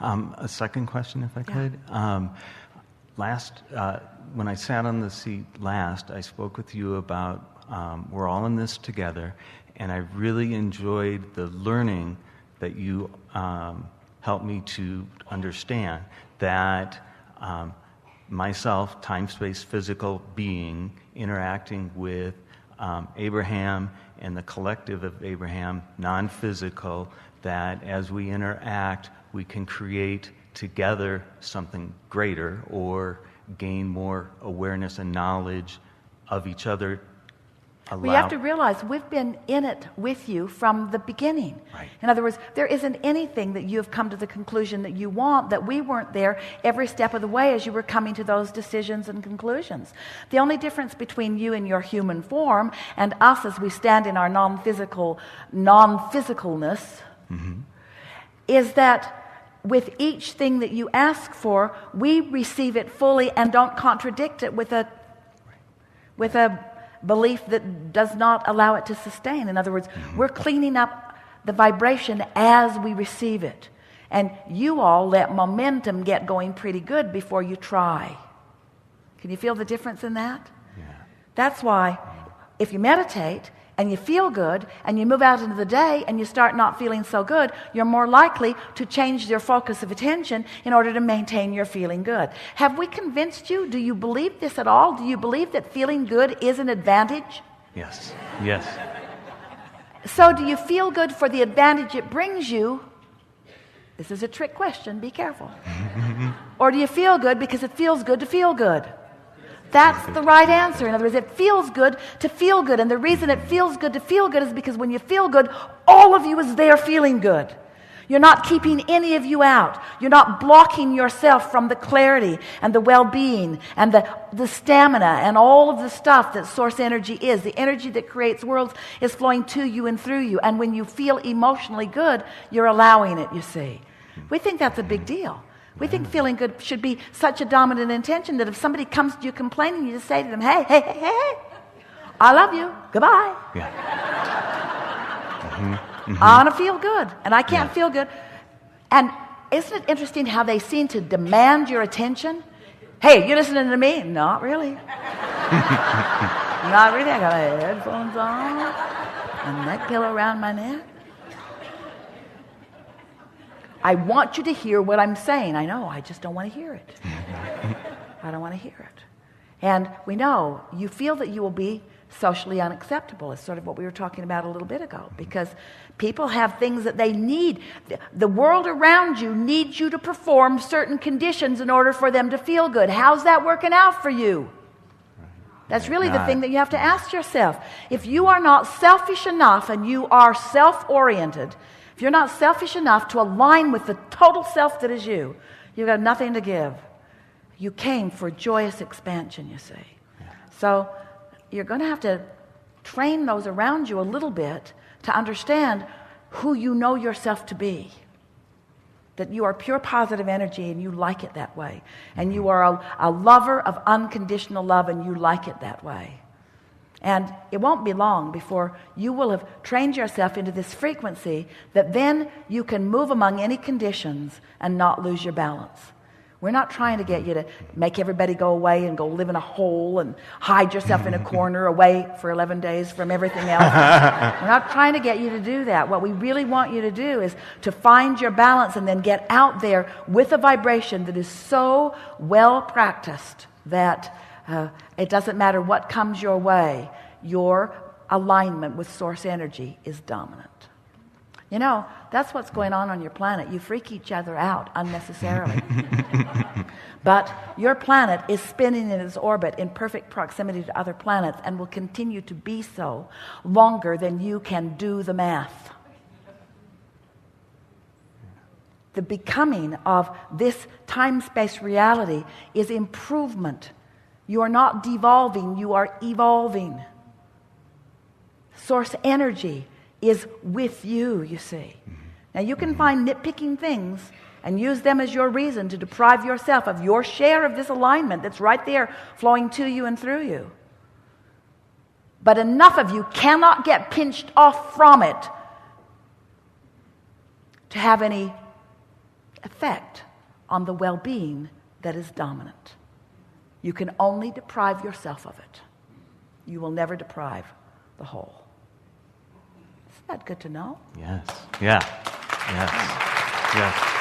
A second question, if I could. When I sat on the seat last, I spoke with you about we're all in this together, and I really enjoyed the learning that you helped me to understand that myself, time, space, physical being, interacting with Abraham and the collective of Abraham, non-physical, that as we interact, we can create together something greater or gain more awareness and knowledge of each other. We have to realize we've been in it with you from the beginning. Right. In other words, there isn't anything that you have come to the conclusion that you want that we weren't there every step of the way as you were coming to those decisions and conclusions. The only difference between you in your human form and us as we stand in our non-physicalness is that with each thing that you ask for, we receive it fully and don't contradict it with a belief that does not allow it to sustain. In other words, we're cleaning up the vibration as we receive it. And you all let momentum get going pretty good before you try. Can you feel the difference in that? Yeah. That's why if you meditate and you feel good and you move out into the day and you start not feeling so good, you're more likely to change your focus of attention in order to maintain your feeling good. Have we convinced you? Do you believe this at all? Do you believe that feeling good is an advantage? Yes. Yes. So do you feel good for the advantage it brings you? This is a trick question. Be careful. Or do you feel good because it feels good to feel good? That's the right answer. In other words, it feels good to feel good. And the reason it feels good to feel good is because when you feel good, all of you is there feeling good. You're not keeping any of you out. You're not blocking yourself from the clarity and the well-being and the stamina and all of the stuff that source energy is. The energy that creates worlds is flowing to you and through you. And when you feel emotionally good, you're allowing it, you see. We think that's a big deal. We think feeling good should be such a dominant intention that if somebody comes to you complaining, you just say to them, hey, I love you. Goodbye. Yeah. I want to feel good, and I can't feel good. And isn't it interesting how they seem to demand your attention? Hey, you listening to me? Not really. Not really. I got my headphones on, a neck pillow around my neck. I want you to hear what I'm saying. I know, I just don't want to hear it. I don't want to hear it. And we know you feel that you will be socially unacceptable. It's sort of what we were talking about a little bit ago, because people have things that they need. The world around you needs you to perform certain conditions in order for them to feel good. How's that working out for you? That's really the thing that you have to ask yourself. If you are not selfish enough and you are self-oriented, if you're not selfish enough to align with the total self that is you, you've got nothing to give. You came for joyous expansion, you see. Yeah. So you're going to have to train those around you a little bit to understand who you know yourself to be. That you are pure positive energy and you like it that way. And you are a lover of unconditional love and you like it that way. And it won't be long before you will have trained yourself into this frequency that then you can move among any conditions and not lose your balance. We're not trying to get you to make everybody go away and go live in a hole and hide yourself in a corner away for 11 days from everything else. We're not trying to get you to do that. What we really want you to do is to find your balance and then get out there with a vibration that is so well practiced that it doesn't matter what comes your way, your alignment with source energy is dominant. You know, that's what's going on your planet. You freak each other out unnecessarily. But your planet is spinning in its orbit in perfect proximity to other planets and will continue to be so longer than you can do the math. The becoming of this time-space reality is improvement. You are not devolving, you are evolving. Source energy is with you, you see. Now you can find nitpicking things and use them as your reason to deprive yourself of your share of this alignment that's right there flowing to you and through you. But enough of you cannot get pinched off from it to have any effect on the well-being that is dominant. You can only deprive yourself of it. You will never deprive the whole. Isn't that good to know? Yes. Yeah. Yes. Yes.